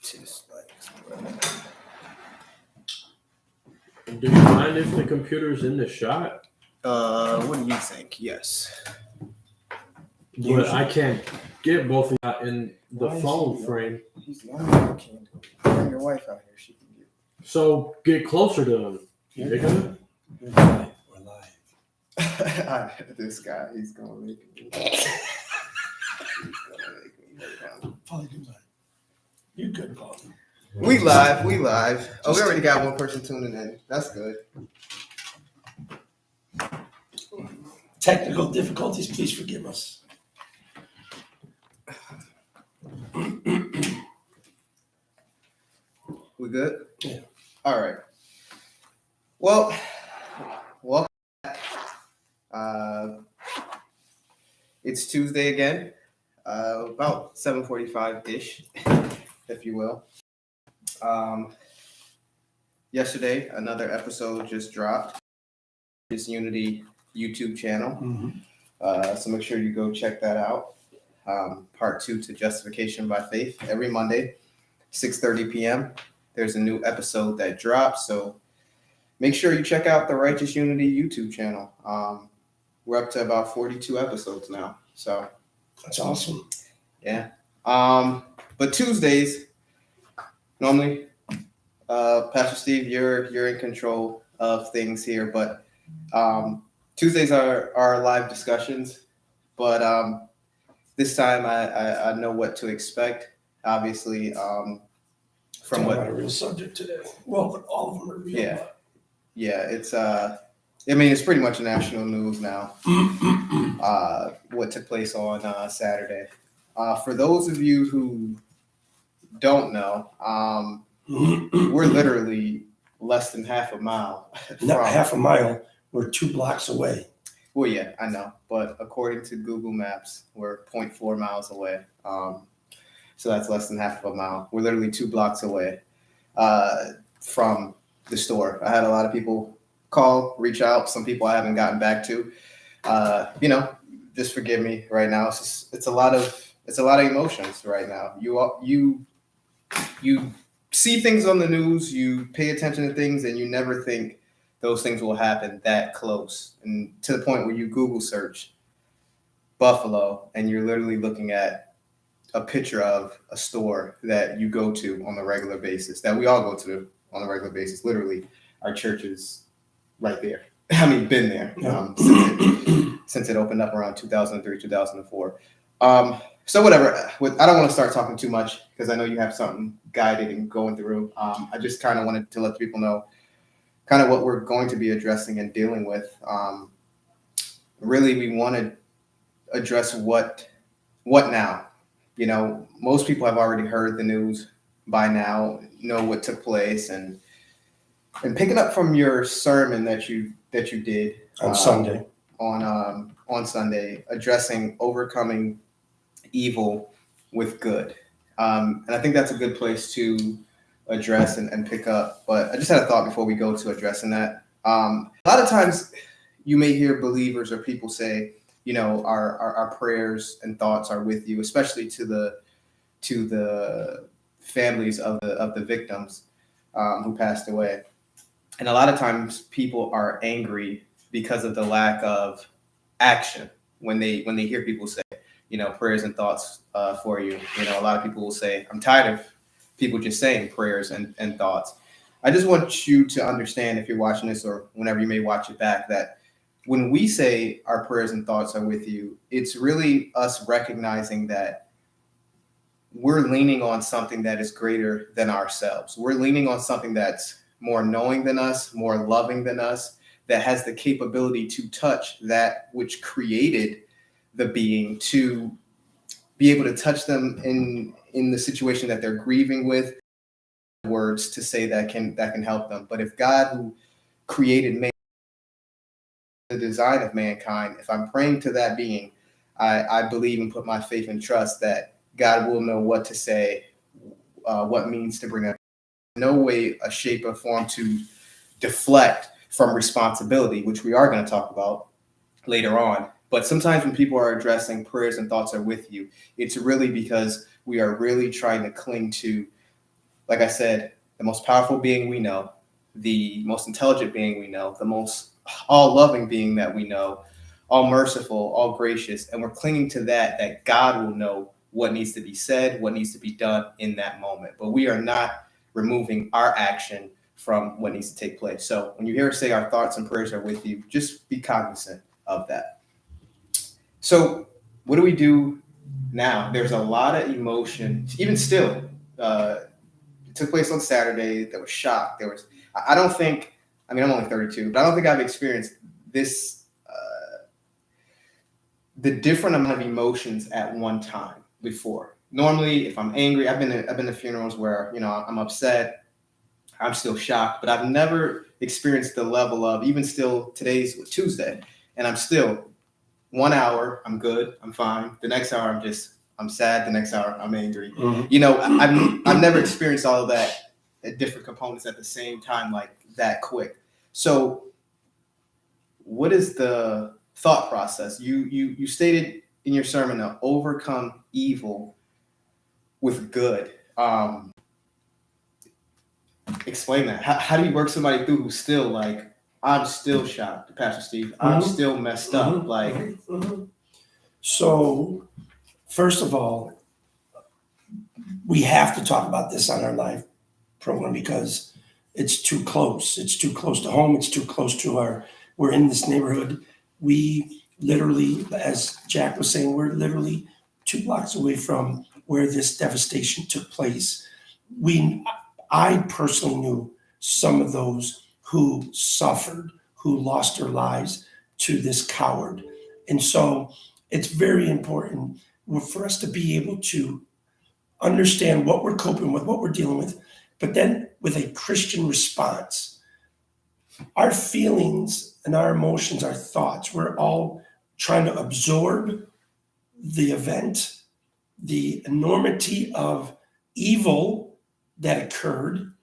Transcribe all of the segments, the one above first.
Just like, Do you mind if the computer's in the shot? what do you think? Yes. But I can't get both of you in the phone frame. He's the only one who can do it. Bring your wife out here. She can do it. So get closer to him. You're live. We're live. This guy, he's gonna make me. He's gonna make me hurt him. Probably do that. You're good, Paul. We live. Oh, we already got one person tuning in. That's good. Technical difficulties, please forgive us. We good? Yeah. All right. Well, welcome back. It's Tuesday again, about 7:45-ish, if you will. Yesterday, another episode just dropped. This Unity YouTube channel. So make sure you go check that out. Part 2 to Justification by Faith every Monday, 6:30 p.m. There's a new episode that drops, so make sure you check out the Righteous Unity YouTube channel. We're up to about 42 episodes now, so That's awesome. yeah. But Tuesdays, normally, Pastor Steve, you're in control of things here, but Tuesdays are live discussions. But this time I know what to expect. Obviously, from Talking what about a real subject today. Well, but all of them are real. Yeah. Yeah, it's it's pretty much national news now. What took place on Saturday. For those of you who don't know, we're literally less than half a mile. Not half a mile. We're 2 blocks away. Well, yeah, I know, but according to Google Maps, we're 0.4 miles away. So that's less than half of a mile. We're literally 2 blocks away from the store. I had a lot of people call, reach out. Some people I haven't gotten back to. Just forgive me right now. It's a lot of emotions right now. You see things on the news, you pay attention to things, and you never think those things will happen that close, and to the point where you Google search Buffalo, and you're literally looking at a picture of a store that you go to on a regular basis, that we all go to on a regular basis. Literally, our church is right there. I mean, been there since it opened up around 2003, 2004. So whatever. I don't want to start talking too much because I know you have something guided and going through. I just kind of wanted to let people know kind of what we're going to be addressing and dealing with. Really, we want to address what now. Most people have already heard the news by now, know what took place, and picking up from your sermon that you did On Sunday. On Sunday, addressing overcoming evil with good. And I think that's a good place to address and pick up. But I just had a thought before we go to addressing that. A lot of times you may hear believers or people say, our prayers and thoughts are with you, especially to the families of the victims who passed away. And a lot of times people are angry because of the lack of action when they hear people say, prayers and thoughts for you. A lot of people will say, I'm tired of people just saying prayers and thoughts. I just want you to understand, if you're watching this or whenever you may watch it back, that when we say our prayers and thoughts are with you, it's really us recognizing that we're leaning on something that is greater than ourselves. We're leaning on something that's more knowing than us, more loving than us, that has the capability to touch that which created the being, to be able to touch them in the situation that they're grieving with, words to say that can help them. But if God, who created man, the design of mankind, if I'm praying to that being, I believe and put my faith and trust that God will know what to say, what means to bring up. No way, a shape or form to deflect from responsibility, which we are going to talk about later on. But sometimes when people are addressing prayers and thoughts are with you, it's really because we are really trying to cling to, like I said, the most powerful being we know, the most intelligent being we know, the most all-loving being that we know, all merciful, all gracious, and we're clinging to that God will know what needs to be said, what needs to be done in that moment. But we are not removing our action from what needs to take place. So when you hear us say our thoughts and prayers are with you, just be cognizant of that. So what do we do now? There's a lot of emotion, even still. It took place on Saturday. There was shock. I don't think, I mean, I'm only 32, but I don't think I've experienced this, the different amount of emotions at one time before. Normally, if I'm angry, I've been to funerals where, you know, I'm upset, I'm still shocked, but I've never experienced the level of, even still, today's Tuesday, and I'm still 1 hour, I'm good, I'm fine. The next hour, I'm sad. The next hour, I'm angry. Mhm. You know, I've never experienced all of that at different components at the same time, like that quick. So what is the thought process? You stated in your sermon to overcome evil with good. Explain that. How do you work somebody through who's still like, I'm still shocked, Pastor Steve. I'm still messed up. Like, So, first of all, we have to talk about this on our live program because it's too close. It's too close to home. It's too close to we're in this neighborhood. We literally, as Jack was saying, we're literally 2 blocks away from where this devastation took place. I personally knew some of those who suffered, who lost their lives to this coward. And so it's very important for us to be able to understand what we're coping with, what we're dealing with, but then with a Christian response. Our feelings and our emotions, our thoughts, we're all trying to absorb the event, the enormity of evil that occurred,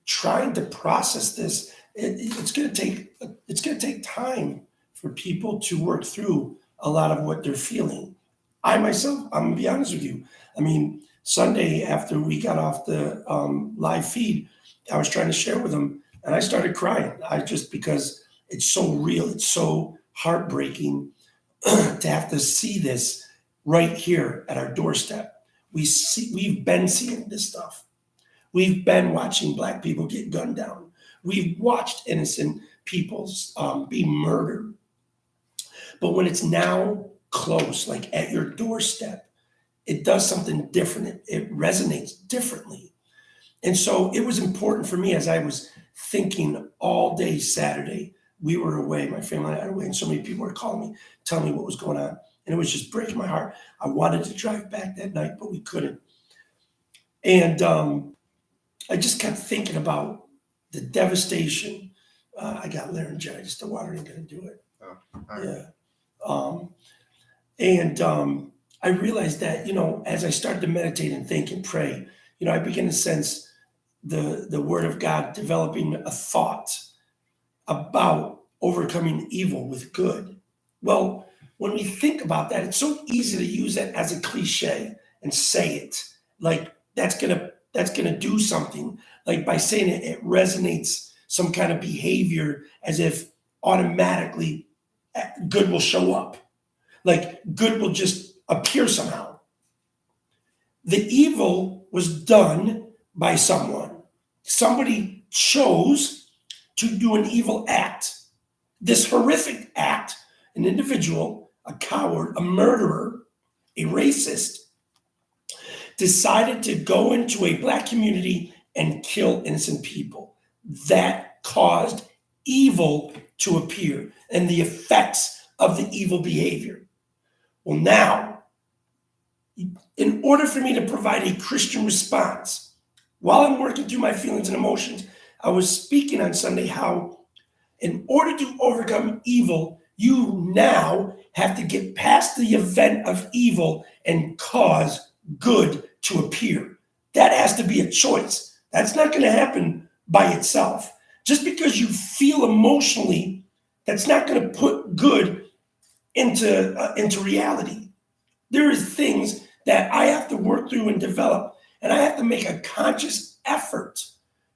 trying to process this. It's going to take time for people to work through a lot of what they're feeling. I myself, I'm going to be honest with you. I mean, Sunday after we got off the live feed, I was trying to share with them, and I started crying. Because it's so real, it's so heartbreaking to have to see this right here at our doorstep. We've been seeing this stuff. We've been watching Black people get gunned down. We've watched innocent people be murdered. But when it's now close, like at your doorstep, it does something different. It resonates differently. And so it was important for me as I was thinking all day Saturday. We were away, my family and I were away, and so many people were calling me, telling me what was going on. And it was just breaking my heart. I wanted to drive back that night, but we couldn't. And I just kept thinking about the devastation. I got laryngitis. The water ain't going to do it. Oh, all right. Yeah. I realized that, as I started to meditate and think and pray, I began to sense the word of God developing a thought about overcoming evil with good. Well, when we think about that, it's so easy to use it as a cliche and say it like that's gonna do something. Like by saying it, it resonates some kind of behavior as if automatically good will show up. Like good will just appear somehow. The evil was done by someone. Somebody chose to do an evil act. This horrific act, an individual, a coward, a murderer, a racist, decided to go into a Black community and kill innocent people. That caused evil to appear and the effects of the evil behavior. Well, now, in order for me to provide a Christian response, while I'm working through my feelings and emotions, I was speaking on Sunday how in order to overcome evil, you now have to get past the event of evil and cause good to appear. That has to be a choice. That's not going to happen by itself. Just because you feel emotionally, that's not going to put good into reality. There is things that I have to work through and develop, and I have to make a conscious effort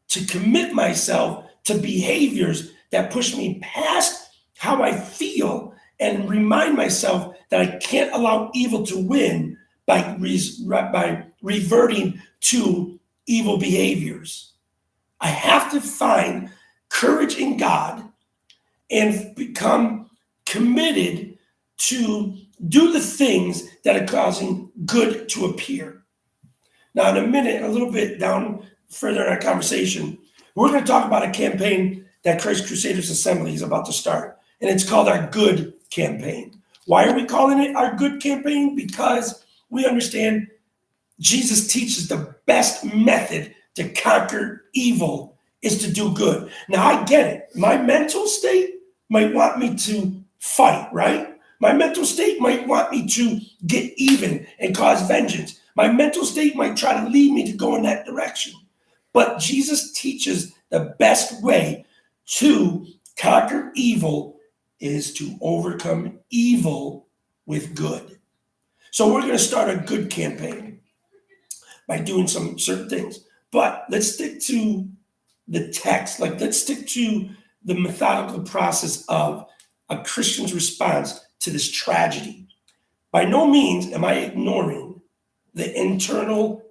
to commit myself to behaviors that push me past how I feel and remind myself that I can't allow evil to win by reverting to evil behaviors. I have to find courage in God and become committed to do the things that are causing good to appear. Now, in a minute, a little bit down further in our conversation, we're going to talk about a campaign that Christ Crusaders Assembly is about to start, and it's called our Good Campaign. Why are we calling it our Good Campaign? Because we understand Jesus teaches the best method to conquer evil is to do good. Now, I get it. My mental state might want me to fight, right? My mental state might want me to get even and cause vengeance. My mental state might try to lead me to go in that direction. But Jesus teaches the best way to conquer evil is to overcome evil with good. So we're going to start a good campaign by doing some certain things. But let's stick to the text. Like, let's stick to the methodical process of a Christian's response to this tragedy. By no means am I ignoring the internal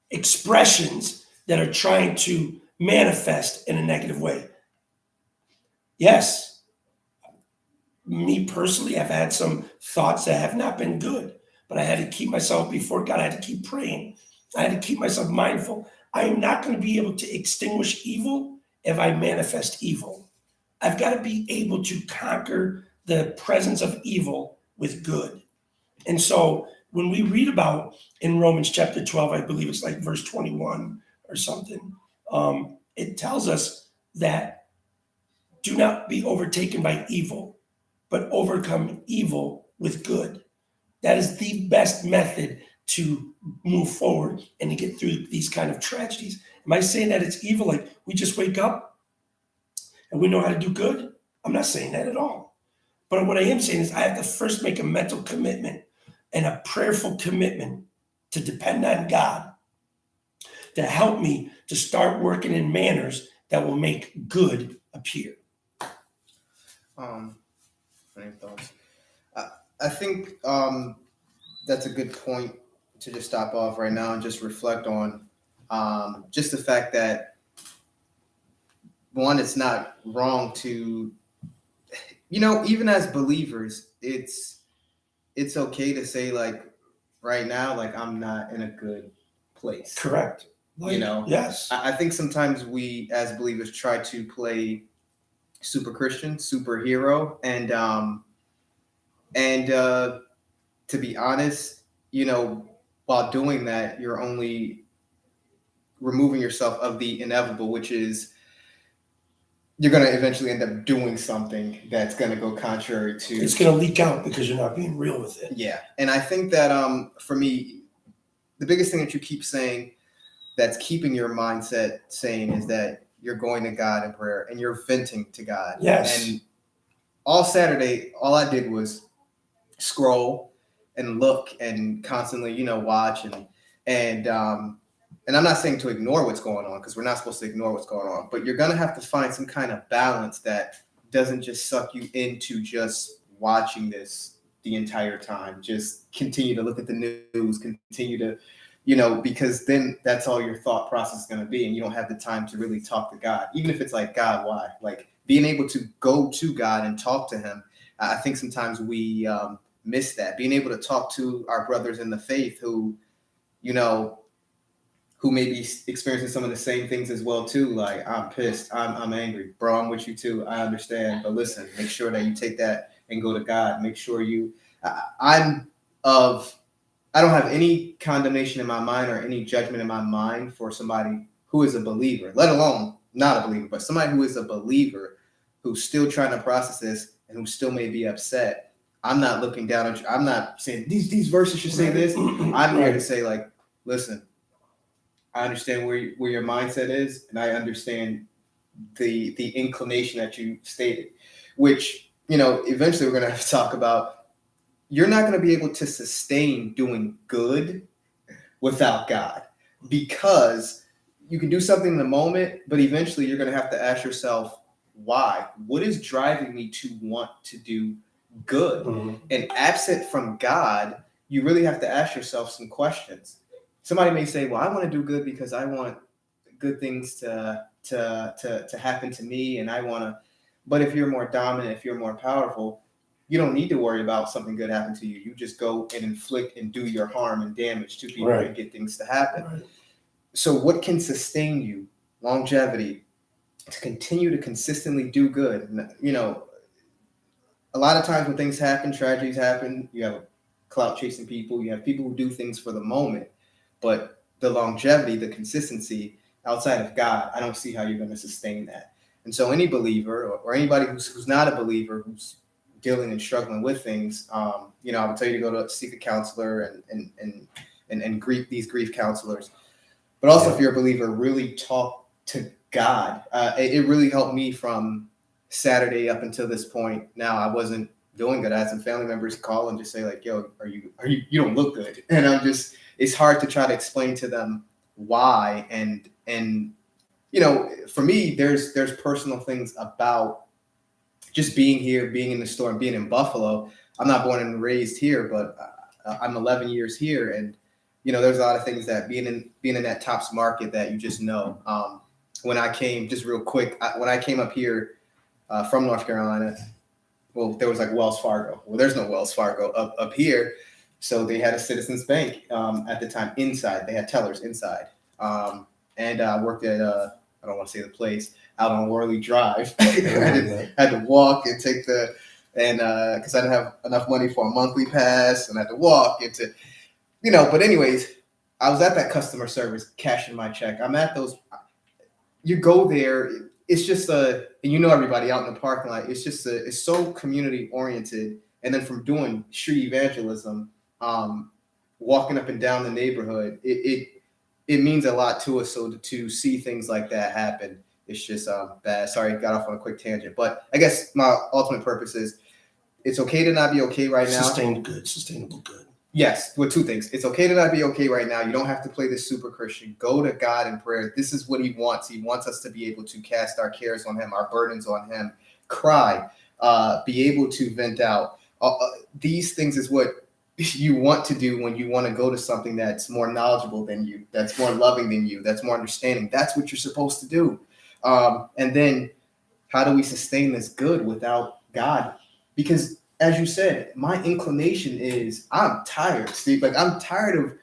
expressions that are trying to manifest in a negative way. Yes, me personally, I've had some thoughts that have not been good, but I had to keep myself before God. I had to keep praying. I had to keep myself mindful. I am not going to be able to extinguish evil if I manifest evil. I've got to be able to conquer the presence of evil with good. And so when we read about in Romans chapter 12, I believe it's like verse 21 or something, it tells us that do not be overtaken by evil, but overcome evil with good. That is the best method to move forward and to get through these kind of tragedies. Am I saying that it's evil, like we just wake up and we know how to do good? I'm not saying that at all. But what I am saying is I have to first make a mental commitment and a prayerful commitment to depend on God to help me to start working in manners that will make good appear. Any thoughts? I think that's a good point to just stop off right now and just reflect on just the fact that, one, it's not wrong to, even as believers, it's okay to say, like, right now, like, I'm not in a good place. Correct. Yes. I think sometimes we as believers try to play super Christian, superhero, and to be honest, while doing that, you're only removing yourself of the inevitable, which is you're going to eventually end up doing something that's going to go contrary to. It's going to leak out because you're not being real with it. Yeah. And I think that for me, the biggest thing that you keep saying that's keeping your mindset sane is that you're going to God in prayer and you're venting to God. Yes. And all Saturday, all I did was scroll and look and constantly, watch and I'm not saying to ignore what's going on, because we're not supposed to ignore what's going on, but you're going to have to find some kind of balance that doesn't just suck you into just watching this the entire time. Just continue to look at the news, continue to, because then that's all your thought process is going to be. And you don't have the time to really talk to God, even if it's like, God, why? Like being able to go to God and talk to him. I think sometimes we miss that, being able to talk to our brothers in the faith who may be experiencing some of the same things as well too. Like, I'm pissed, I'm angry, bro, I'm with you too. I understand, but listen, make sure that you take that and go to God. Make sure I don't have any condemnation in my mind or any judgment in my mind for somebody who is a believer, let alone not a believer, but somebody who is a believer who's still trying to process this and who still may be upset. I'm not looking down on you. I'm not saying these verses should say this. I'm here to say, like, listen, I understand where your mindset is, and I understand the inclination that you stated, which, eventually we're going to have to talk about. You're not going to be able to sustain doing good without God, because you can do something in the moment, but eventually you're going to have to ask yourself, why? What is driving me to want to do good? Mm-hmm. And absent from God, you really have to ask yourself some questions. Somebody may say, well, I want to do good because I want good things to happen to me, and I want to. But if you're more dominant, if you're more powerful, you don't need to worry about something good happening to you. You just go and inflict and do your harm and damage to people Right. and get things to happen. Right. So what can sustain you? Longevity, to continue to consistently do good. A lot of times when things happen, tragedies happen, you have clout chasing people, you have people who do things for the moment, but the longevity, the consistency outside of God, I don't see how you're going to sustain that. And so any believer or anybody who's not a believer, who's dealing and struggling with things, I would tell you to go to seek a counselor and grief these grief counselors. But also, if you're a believer, really talk to God. It really helped me from Saturday up until this point. Now I wasn't doing good. I had some family members call and just say like, "Yo, you don't look good," and it's hard to try to explain to them why. And for me, there's personal things about just being here, being in the store, and being in Buffalo. I'm not born and raised here, but I'm 11 years here, and there's a lot of things that being in that Tops market that you just know. When I came, just real quick, when I came up here from North Carolina, well, there was like Wells Fargo. Well, there's no Wells Fargo up here, so they had a Citizens Bank at the time inside. They had tellers inside, and I worked at I don't want to say the place, out on Worley Drive. I had to walk and take because I didn't have enough money for a monthly pass, and I had to walk into, But anyways, I was at that customer service cashing my check. I'm at those. You go there, it's just and everybody out in the parking lot. It's just it's so community oriented. And then from doing street evangelism, walking up and down the neighborhood, it means a lot to us. So to see things like that happen, it's just bad. Sorry, got off on a quick tangent, but I guess my ultimate purpose is it's okay to not be okay right now. Sustainable good. Yes, with two things. It's okay to not be okay right now. You don't have to play this super Christian. Go to God in prayer. This is what he wants. He wants us to be able to cast our cares on him, our burdens on him, cry, be able to vent out. These things is what you want to do when you want to go to something that's more knowledgeable than you, that's more loving than you, that's more understanding. That's what you're supposed to do. And then how do we sustain this good without God? Because as you said, my inclination is I'm tired, Steve. Like I'm tired of,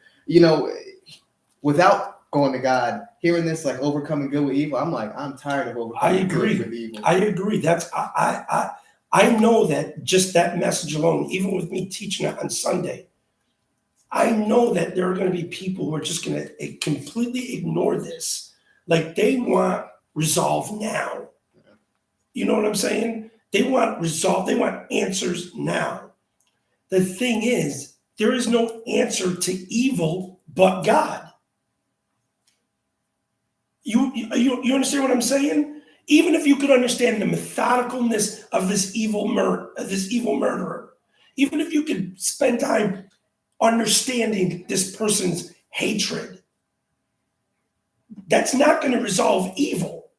without going to God, hearing this like overcoming good with evil. I'm like, I'm tired of overcoming good with evil. I agree. That's I know that just that message alone, even with me teaching it on Sunday, I know that there are going to be people who are just going to completely ignore this. Like they want resolve now. You know what I'm saying? They want resolve. They want answers now. The thing is, there is no answer to evil but God. You understand what I'm saying? Even if you could understand the methodicalness of this evil murderer, even if you could spend time understanding this person's hatred, that's not going to resolve evil.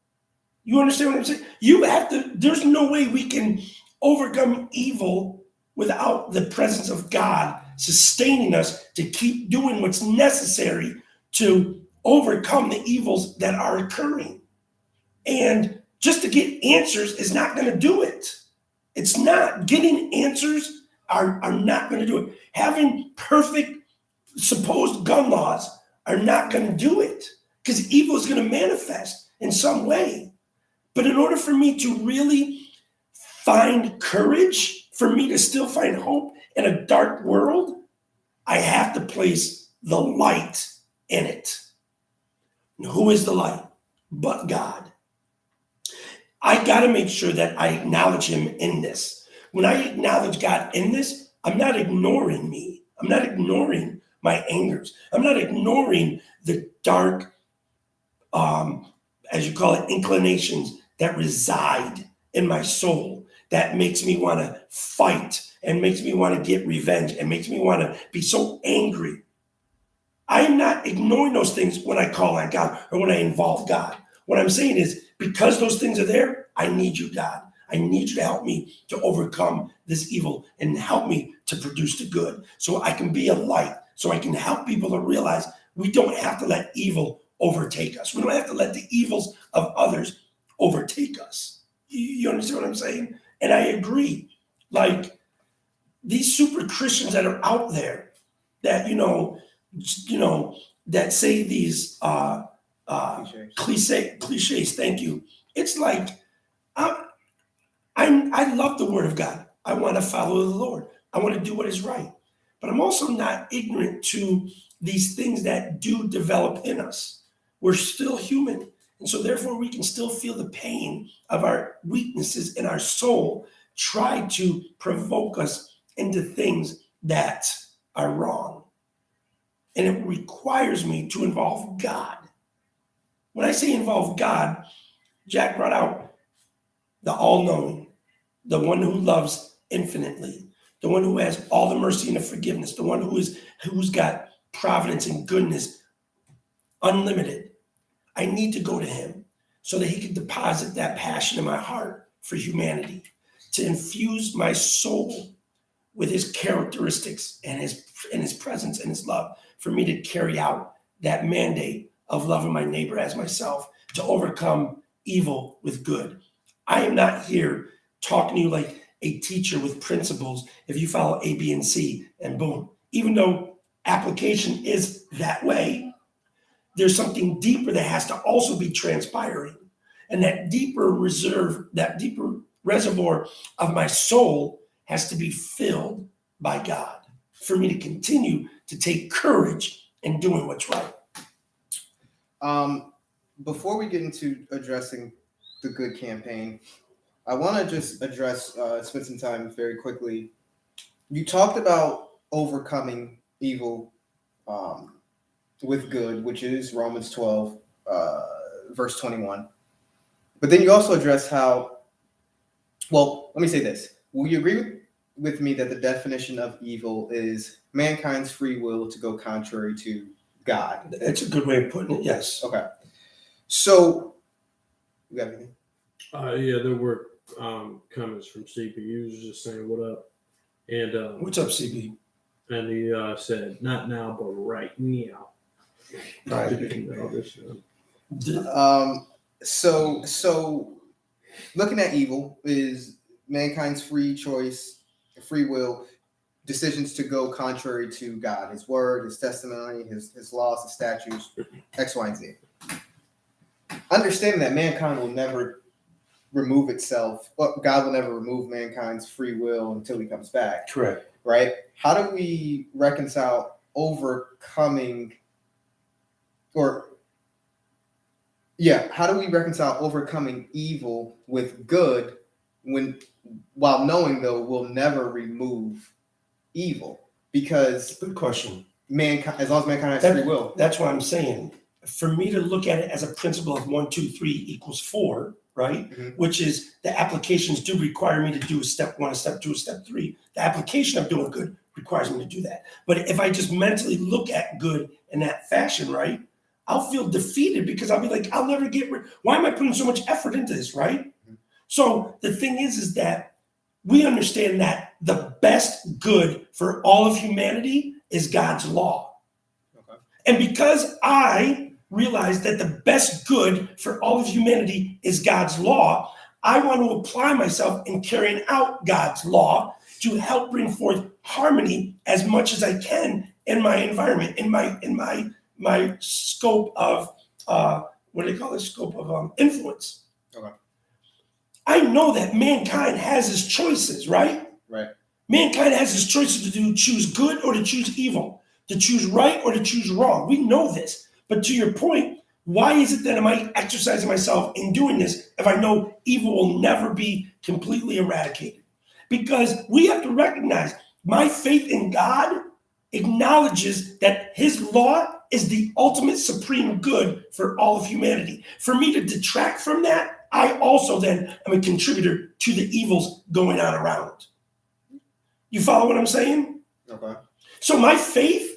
You understand what I'm saying? There's no way we can overcome evil without the presence of God sustaining us to keep doing what's necessary to overcome the evils that are occurring. And just to get answers is not going to do it. It's not. Getting answers are not going to do it. Having perfect supposed gun laws are not going to do it because evil is going to manifest in some way. But in order for me to really find courage, for me to still find hope in a dark world, I have to place the light in it. And who is the light? But God. I got to make sure that I acknowledge him in this. When I acknowledge God in this, I'm not ignoring me. I'm not ignoring my angers. I'm not ignoring the dark, as you call it, inclinations that reside in my soul that makes me want to fight and makes me want to get revenge and makes me want to be so angry. I am not ignoring those things when I call on God or when I involve God. What I'm saying is, because those things are there, I need you, God. I need you to help me to overcome this evil and help me to produce the good so I can be a light, so I can help people to realize we don't have to let evil overtake us. We don't have to let the evils of others overtake us. You understand what I'm saying? And I agree. Like these super Christians that are out there that, that say these cliches. Thank you. It's like, I love the word of God. I want to follow the Lord. I want to do what is right. But I'm also not ignorant to these things that do develop in us. We're still human. And so therefore we can still feel the pain of our weaknesses in our soul try to provoke us into things that are wrong. And it requires me to involve God. When I say involve God, Jack brought out the all-knowing, the one who loves infinitely, the one who has all the mercy and the forgiveness, the one who's got providence and goodness unlimited. I need to go to him so that he can deposit that passion in my heart for humanity, to infuse my soul with his characteristics and his presence and his love, for me to carry out that mandate of loving my neighbor as myself, to overcome evil with good. I am not here talking to you like a teacher with principles. If you follow A, B, and C, and boom. Even though application is that way, there's something deeper that has to also be transpiring. And that deeper reservoir of my soul has to be filled by God for me to continue to take courage in doing what's right. Before we get into addressing the good campaign, I want to just address, spend some time very quickly. You talked about overcoming evil with good, which is Romans 12, verse 21. But then you also address how, well, let me say this. Will you agree with me that the definition of evil is mankind's free will to go contrary to God? That's a good way of putting it, yes. Okay. So, you got anything? Yeah, there were comments from CP. He was just saying, what up? And What's up, CB? and he said, not now, but right now. Right. So looking at evil is mankind's free choice, free will, decisions to go contrary to God, his word, his testimony, his laws, his statutes, X, Y, and Z. Understanding that mankind will never remove itself, but God will never remove mankind's free will until he comes back. Correct. Right? How do we reconcile overcoming evil with good while knowing though we'll never remove evil? Because Good question. mankind, as long as mankind has free will. That's what I'm saying. For me to look at it as a principle of 1, 2, 3 equals 4, right? Mm-hmm. Which is the applications do require me to do a step 1, a step 2, a step 3. The application of doing good requires me to do that. But if I just mentally look at good in that fashion, right, I'll feel defeated because I'll be like, I'll never get rid. Why am I putting so much effort into this, right? Mm-hmm. So the thing is that we understand that the best good for all of humanity is God's law. Okay. And because I realize that the best good for all of humanity is God's law, I want to apply myself in carrying out God's law to help bring forth harmony as much as I can in my environment, in my scope of scope of influence. Okay. I know that mankind has his choices, right? Right. Mankind has his choices to choose good or to choose evil, to choose right or to choose wrong. We know this. But to your point, why is it that am I exercising myself in doing this if I know evil will never be completely eradicated? Because we have to recognize my faith in God acknowledges that his law is the ultimate supreme good for all of humanity. For me to detract from that, I also then am a contributor to the evils going on around. You follow what I'm saying? Okay. So my faith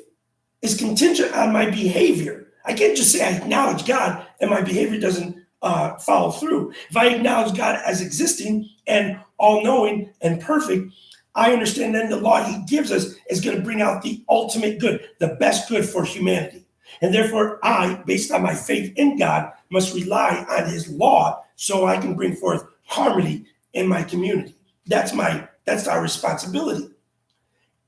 is contingent on my behavior. I can't just say I acknowledge God and my behavior doesn't follow through. If I acknowledge God as existing and all-knowing and perfect, I understand then the law he gives us is going to bring out the ultimate good, the best good for humanity. And therefore, I, based on my faith in God, must rely on his law so I can bring forth harmony in my community. That's our responsibility.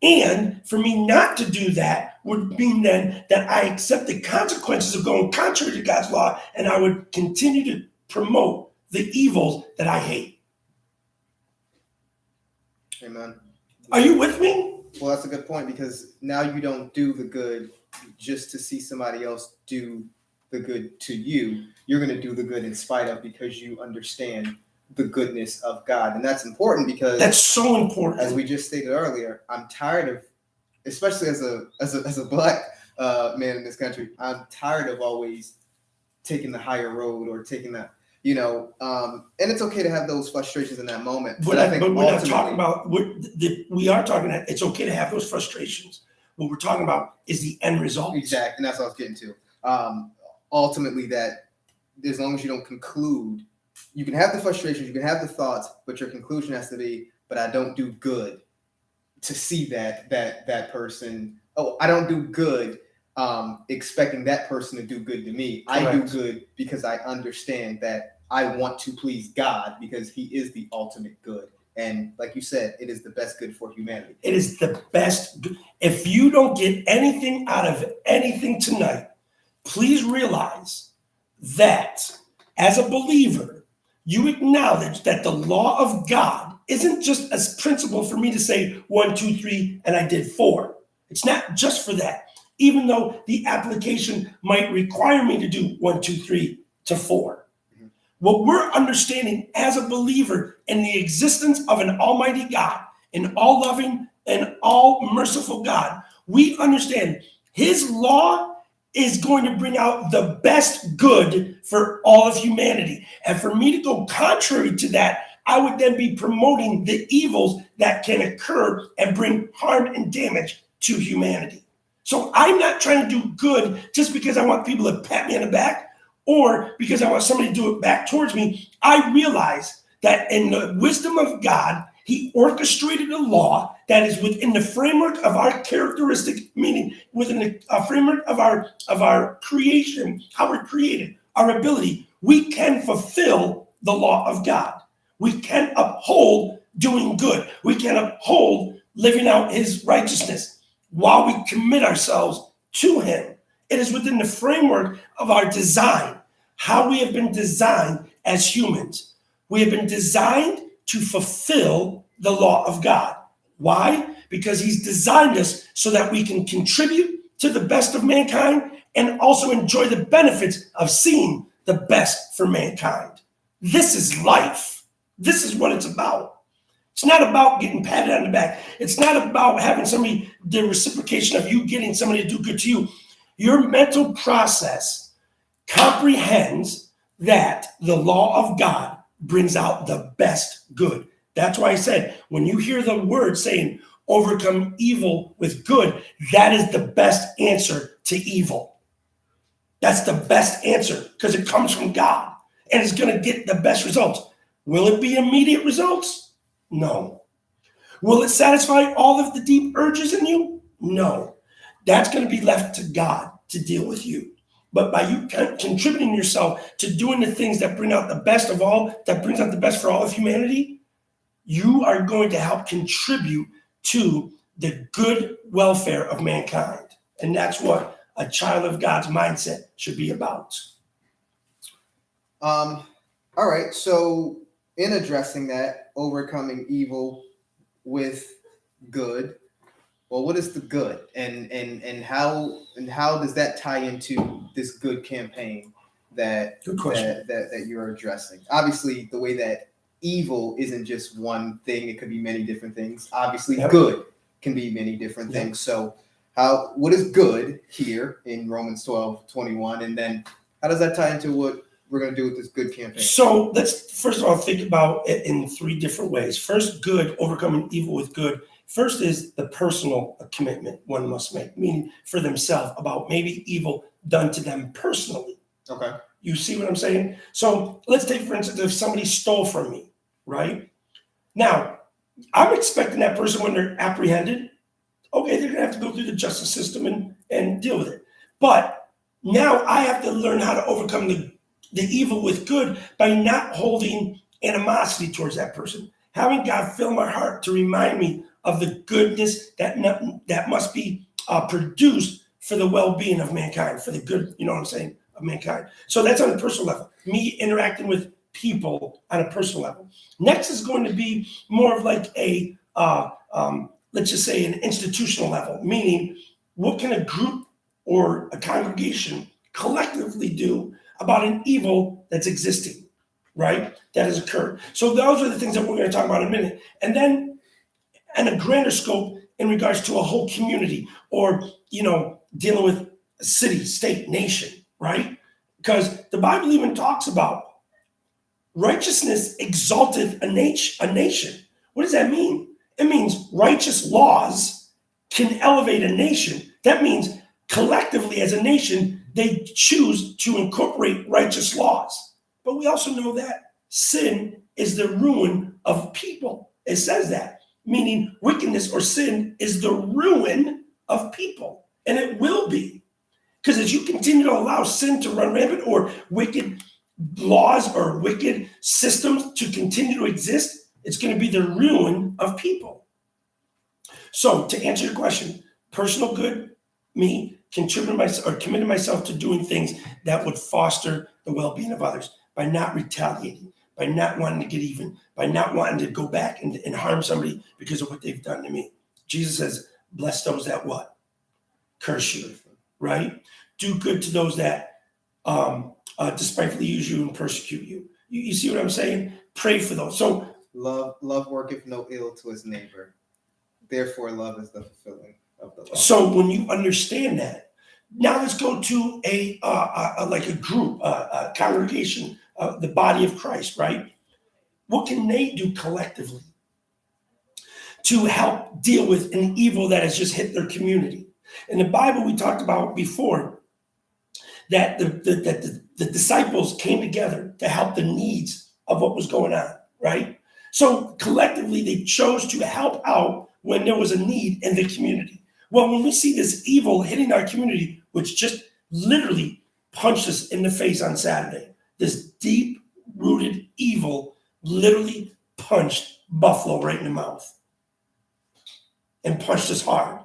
And for me not to do that would mean then that I accept the consequences of going contrary to God's law, and I would continue to promote the evils that I hate. Amen. Are you with me? Well, that's a good point, because now you don't do the good just to see somebody else do the good to you. You're going to do the good in spite of, because you understand the goodness of God. And that's important, because That's so important. as we just stated earlier, I'm tired of, especially as a black man in this country, I'm tired of always taking the higher road or taking that, and it's okay to have those frustrations in that moment. But we're not talking about, we are talking that it's okay to have those frustrations. What we're talking about is the end result. Exactly, and that's what I was getting to. Ultimately, that as long as you don't conclude, you can have the frustrations, you can have the thoughts, but your conclusion has to be, but I don't do good to see that person. Oh, I don't do good expecting that person to do good to me. Correct. I do good because I understand that I want to please God, because he is the ultimate good. And like you said, it is the best good for humanity. It is the best. If you don't get anything out of anything tonight, please realize that as a believer, you acknowledge that the law of God isn't just a principle for me to say 1, 2, 3, and I did 4. It's not just for that, even though the application might require me to do 1, 2, 3 to 4. Mm-hmm. What we're understanding as a believer in the existence of an almighty God, an all-loving and all-merciful God, we understand his law is going to bring out the best good for all of humanity. And for me to go contrary to that, I would then be promoting the evils that can occur and bring harm and damage to humanity. So I'm not trying to do good just because I want people to pat me on the back or because I want somebody to do it back towards me. I realize that in the wisdom of God, he orchestrated a law that is within the framework of our characteristic, meaning within the framework of our creation, how we're created, our ability. We can fulfill the law of God. We can uphold doing good. We can uphold living out his righteousness while we commit ourselves to him. It is within the framework of our design, how we have been designed as humans. We have been designed to fulfill the law of God. Why? Because he's designed us so that we can contribute to the best of mankind and also enjoy the benefits of seeing the best for mankind. This is life. This is what it's about. It's not about getting patted on the back. It's not about having somebody, the reciprocation of you getting somebody to do good to you. Your mental process comprehends that the law of God brings out the best good. That's why I said, when you hear the word saying, overcome evil with good, that is the best answer to evil. That's the best answer because it comes from God and it's going to get the best results. Will it be immediate results? No. Will it satisfy all of the deep urges in you? No. That's going to be left to God to deal with you. But by you contributing yourself to doing the things that bring out the best of all, that brings out the best for all of humanity, you are going to help contribute to the good welfare of mankind. And that's what a child of God's mindset should be about. All right. So in addressing that, overcoming evil with good, well, what is the good, and how does that tie into this good campaign that you're addressing? Obviously, the way that evil isn't just one thing; it could be many different things. Obviously, good can be many different things. So, what is good here in Romans 12:21, and then how does that tie into what we're gonna do with this good campaign? So let's first of all think about it in three different ways. First, good, overcoming evil with good. First is the personal commitment one must make, meaning for themselves about maybe evil done to them personally. Okay. You see what I'm saying? So let's take, for instance, if somebody stole from me, right? Now, I'm expecting that person when they're apprehended, okay, they're gonna have to go through the justice system and deal with it. But now I have to learn how to overcome the evil with good by not holding animosity towards that person. Having God fill my heart to remind me of the goodness that must be produced for the well-being of mankind, for the good, you know what I'm saying, of mankind. So that's on a personal level. Me interacting with people on a personal level. Next is going to be more of like a, let's just say an institutional level, meaning what can a group or a congregation collectively do about an evil that's existing, right? That has occurred. So those are the things that we're going to talk about in a minute. And then in a grander scope in regards to a whole community or, you know, dealing with a city, state, nation, right? Because the Bible even talks about righteousness exalteth a nation. What does that mean? It means righteous laws can elevate a nation. That means collectively as a nation, they choose to incorporate righteous laws. But we also know that sin is the ruin of people. It says that, meaning wickedness or sin is the ruin of people. And it will be. Because as you continue to allow sin to run rampant or wicked laws or wicked systems to continue to exist, it's going to be the ruin of people. So to answer your question, personal good, me committing myself to doing things that would foster the well-being of others by not retaliating, by not wanting to get even, by not wanting to go back and harm somebody because of what they've done to me. Jesus says, bless those that what? Curse you, right? Do good to those that despitefully use you and persecute you. You see what I'm saying? Pray for those. So love worketh no ill to his neighbor. Therefore, love is the fulfilling of the law. So when you understand that, now let's go to a like a group, a congregation, the body of Christ, right? What can they do collectively to help deal with an evil that has just hit their community? In the Bible, we talked about before that the disciples came together to help the needs of what was going on, right? So collectively, they chose to help out when there was a need in the community. Well, when we see this evil hitting our community, which just literally punched us in the face on Saturday, this deep-rooted evil literally punched Buffalo right in the mouth and punched us hard.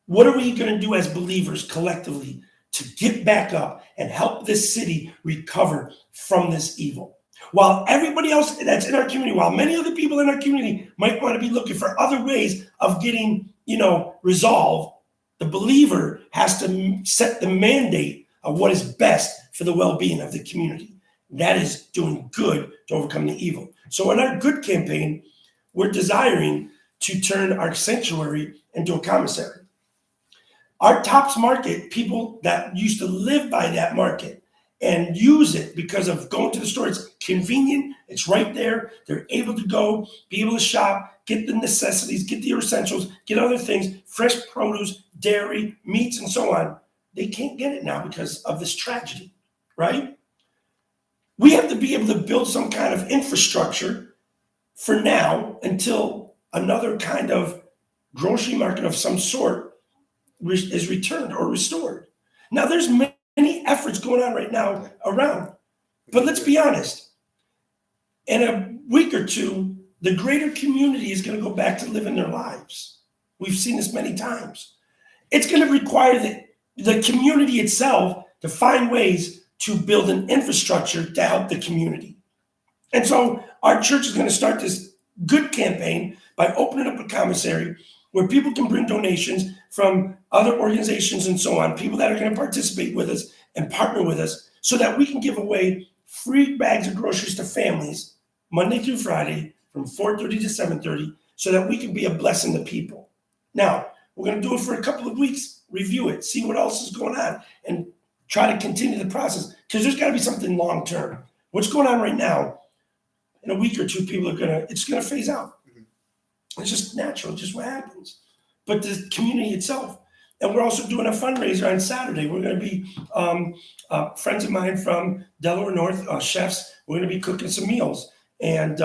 What are we going to do as believers collectively to get back up and help this city recover from this evil? While everybody else that's in our community, while many other people in our community might want to be looking for other ways of getting, resolve, the believer has to set the mandate of what is best for the well-being of the community. That is doing good to overcome the evil. So in our good campaign, we're desiring to turn our sanctuary into a commissary. Our Tops Market, people that used to live by that market and use it because of going to the store, it's convenient, it's right there, they're able to go, be able to shop, get the necessities, get the essentials, get other things, fresh produce, dairy, meats, and so on. They can't get it now because of this tragedy, right? We have to be able to build some kind of infrastructure for now until another kind of grocery market of some sort is returned or restored. Now, there's many efforts going on right now around, but let's be honest. In a week or two, the greater community is going to go back to living their lives. We've seen this many times. It's going to require the community itself to find ways to build an infrastructure to help the community. And so our church is going to start this good campaign by opening up a commissary where people can bring donations from other organizations and so on, people that are going to participate with us and partner with us so that we can give away free bags of groceries to families Monday through Friday from 4:30 to 7:30 so that we can be a blessing to people. Now, we're going to do it for a couple of weeks, review it, see what else is going on. And try to continue the process, because there's got to be something long term. What's going on right now, in a week or two, it's gonna phase out. It's just natural, just what happens. But the community itself, and we're also doing a fundraiser on Saturday. We're going to be friends of mine from Delaware North, chefs. We're going to be cooking some meals, and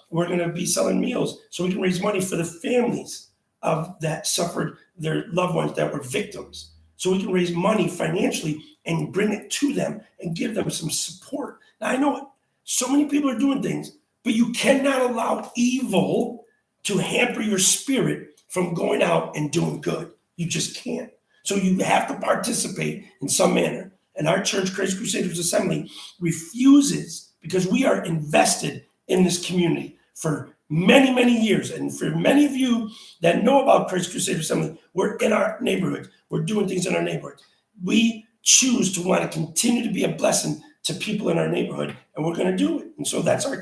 we're going to be selling meals so we can raise money for the families of that suffered, their loved ones that were victims. So we can raise money financially and bring it to them and give them some support. Now, I know so many people are doing things, but you cannot allow evil to hamper your spirit from going out and doing good. You just can't. So you have to participate in some manner. And our church, Christ Crusaders Assembly, refuses, because we are invested in this community for many, many years. And for many of you that know about Christ Crusaders Assembly, we're in our neighborhood. We're doing things in our neighborhood. We choose to want to continue to be a blessing to people in our neighborhood, and we're going to do it. And so that's our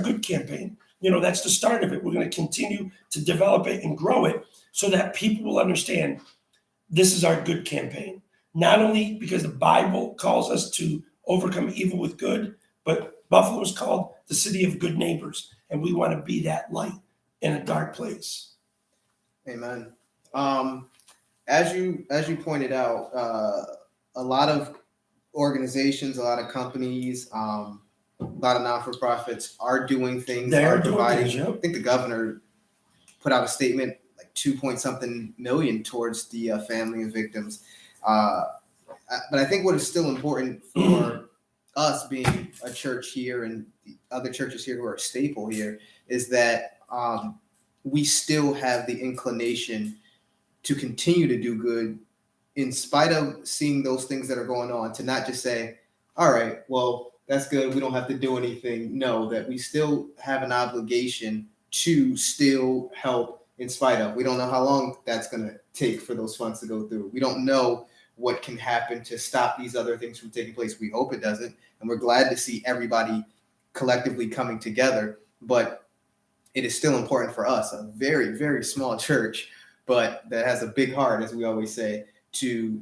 good campaign. That's the start of it. We're going to continue to develop it and grow it so that people will understand this is our good campaign. Not only because the Bible calls us to overcome evil with good, but Buffalo is called the city of good neighbors, and we want to be that light in a dark place. Amen. As you pointed out, a lot of organizations, a lot of companies, a lot of non-for-profits are doing things. They are providing. doing things, yep. I think the governor put out a statement, like 2-point-something million towards the family of victims. But I think what is still important for us being a church here and the other churches here who are a staple here is that we still have the inclination to continue to do good in spite of seeing those things that are going on, to not just say, all right, well, that's good, we don't have to do anything. No, that we still have an obligation to still help in spite of. We don't know how long that's going to take for those funds to go through. We don't know what can happen to stop these other things from taking place. We hope it doesn't. And we're glad to see everybody collectively coming together. But it is still important for us, a very, very small church, but that has a big heart, as we always say, to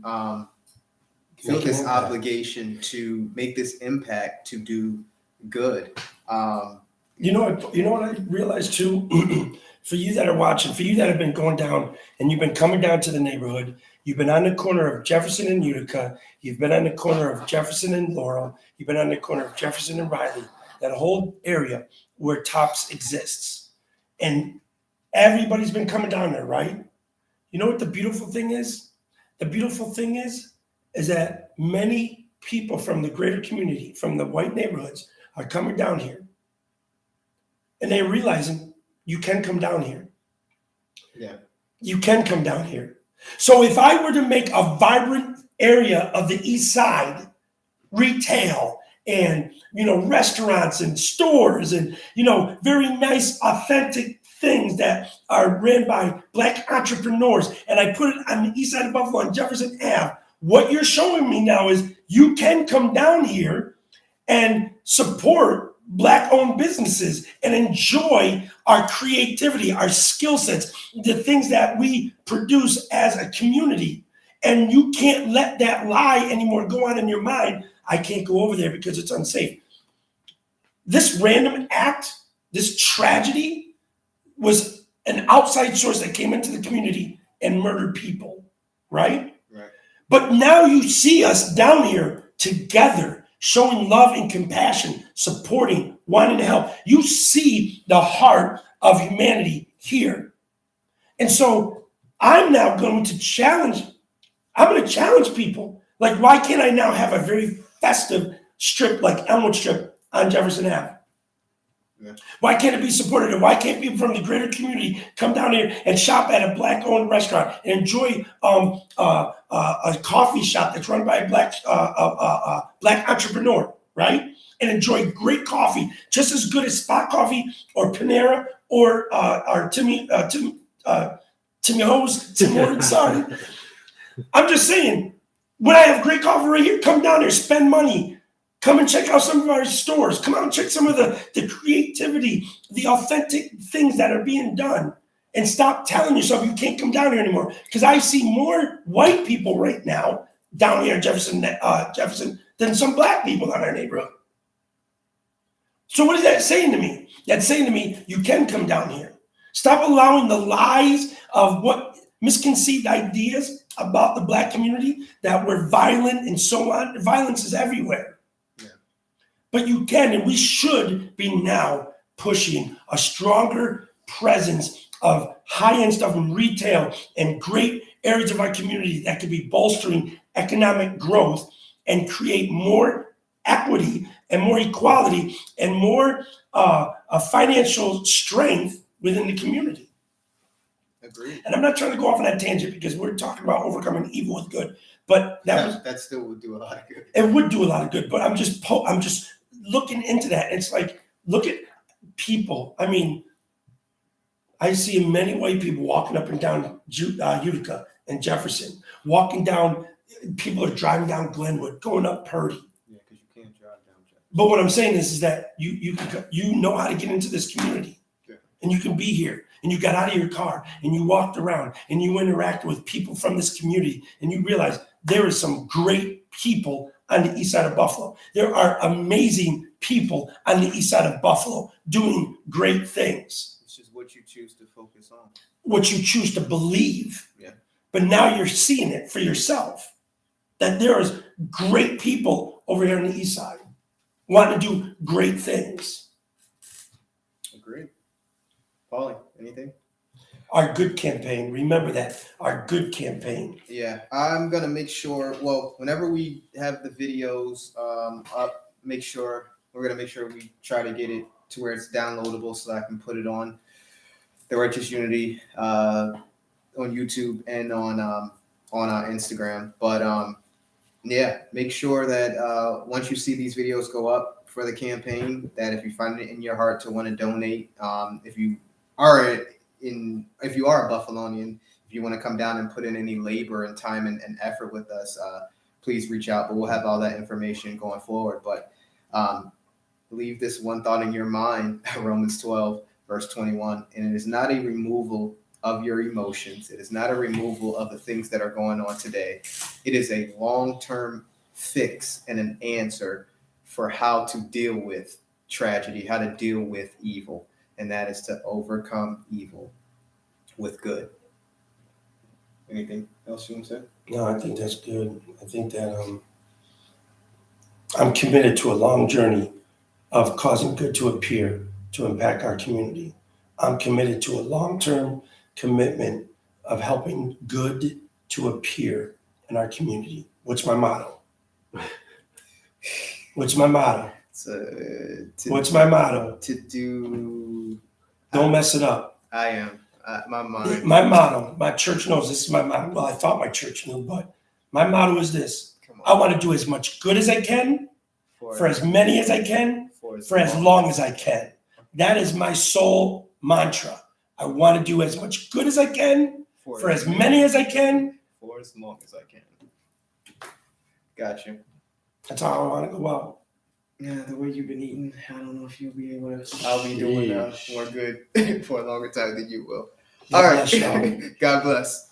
feel this obligation to make this impact, to do good. You know what I realized too? For you that are watching, for you that have been going down and you've been coming down to the neighborhood, you've been on the corner of Jefferson and Utica, you've been on the corner of Jefferson and Laurel, you've been on the corner of Jefferson and Riley, that whole area where Tops exists. And everybody's been coming down there, right? You know what the beautiful thing is? The beautiful thing is that many people from the greater community, from the white neighborhoods, are coming down here. And they're realizing you can come down here. Yeah. You can come down here. So if I were to make a vibrant area of the East Side, retail and, restaurants and stores and, very nice, authentic things that are ran by Black entrepreneurs, and I put it on the east side of Buffalo on Jefferson Ave, what you're showing me now is you can come down here and support Black-owned businesses and enjoy our creativity, our skill sets, the things that we produce as a community. And you can't let that lie anymore go on in your mind. I can't go over there because it's unsafe. This random act, this tragedy, was an outside source that came into the community and murdered people, right? Right. But now you see us down here together, showing love and compassion, supporting, wanting to help. You see the heart of humanity here. And so I'm now going to challenge people. Like, why can't I now have a very festive strip like Elmwood Strip on Jefferson Ave? Yeah. Why can't it be supported? And why can't people from the greater community come down here and shop at a Black-owned restaurant and enjoy a coffee shop that's run by a Black entrepreneur, right? And enjoy great coffee, just as good as Spot Coffee or Panera or Timmy Ho's, Tim Hortons, sorry. I'm just saying, when I have great coffee right here, come down here, spend money. Come and check out some of our stores. Come out and check some of the creativity, the authentic things that are being done. And stop telling yourself you can't come down here anymore. Because I see more white people right now down here in Jefferson, than some black people in our neighborhood. So what is that saying to me? That's saying to me, you can come down here. Stop allowing the lies of what misconceived ideas about the black community that we're violent and so on. Violence is everywhere. Yeah. But you can, and we should be now pushing a stronger presence of high-end stuff in retail and great areas of our community that could be bolstering economic growth and create more equity and more equality and more financial strength within the community. Agreed. And I'm not trying to go off on that tangent because we're talking about overcoming evil with good, but That still would do a lot of good. it would do a lot of good. But I'm just looking into that. It's like, look at people. I mean, I see many white people walking up and down Utica and Jefferson, walking down. People are driving down Glenwood, going up Purdy. Yeah, because you can't drive down Jefferson. But what I'm saying is that you know how to get into this community, Yeah. and you can be here, and you got out of your car, and you walked around, and you interacted with people from this community, and you realize there is some great people on the east side of Buffalo. There are amazing people on the east side of Buffalo doing great things. It's just what you choose to focus on. What you choose to believe. Yeah. But now you're seeing it for yourself. That there is great people over here on the east side wanting to do great things. Agreed. Paulie, anything? Our good campaign, remember that, our good campaign. Yeah, I'm gonna make sure. Well, whenever we have the videos up, we're gonna make sure we try to get it to where it's downloadable so that I can put it on the Righteous Unity on YouTube and on Instagram. But yeah, make sure that once you see these videos go up for the campaign, that if you find it in your heart to want to donate, if you are a Buffalonian, if you want to come down and put in any labor and time and effort with us, please reach out. But we'll have all that information going forward. But leave this one thought in your mind, Romans 12, verse 21. And it is not a removal of your emotions. It is not a removal of the things that are going on today. It is a long-term fix and an answer for how to deal with tragedy, how to deal with evil. And that is to overcome evil with good. Anything else you want to say? No, I think that's good. I think that I'm committed to a long journey of causing good to appear to impact our community. I'm committed to a long-term commitment of helping good to appear in our community. What's my motto? What's my motto? What's my motto? To do. Don't mess it up. I am. My mind. My motto, my church knows this is my motto. Well, I thought my church knew, but my motto is this. Come I on. want to do as much good as I can for as many as I can for as long as I can. That is my sole mantra. I want to do as much good as I can for as many as I can. For as long as I can. Gotcha. That's how I want to go out. Yeah, the way you've been eating, I don't know if you'll be able to. I'll be doing more good for a longer time than you will. All right. Bless y'all. God bless.